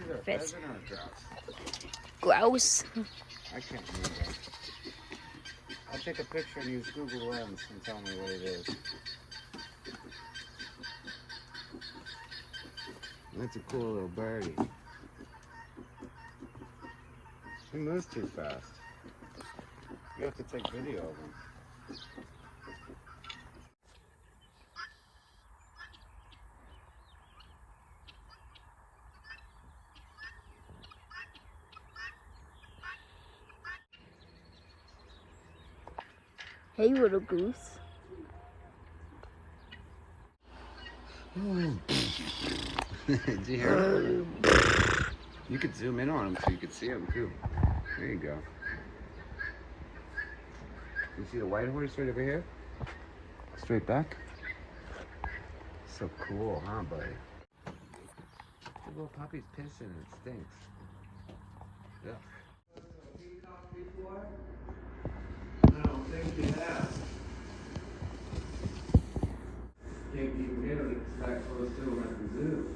Is it a Fits. pheasant or a Grouse. grouse? I can't remember. I'll take a picture and use Google Lens and tell me what it is. That's a cool little birdie. He moves too fast. You have to take video of him. Hey, little goose. Did you hear him? You could zoom in on him so you could see him too. There you go. You see the white horse right over here? Straight back? So cool, huh, buddy? The little puppy's pissing and it stinks. Yeah. I don't think you have. Can't even get it, it's that close to him at the zoo.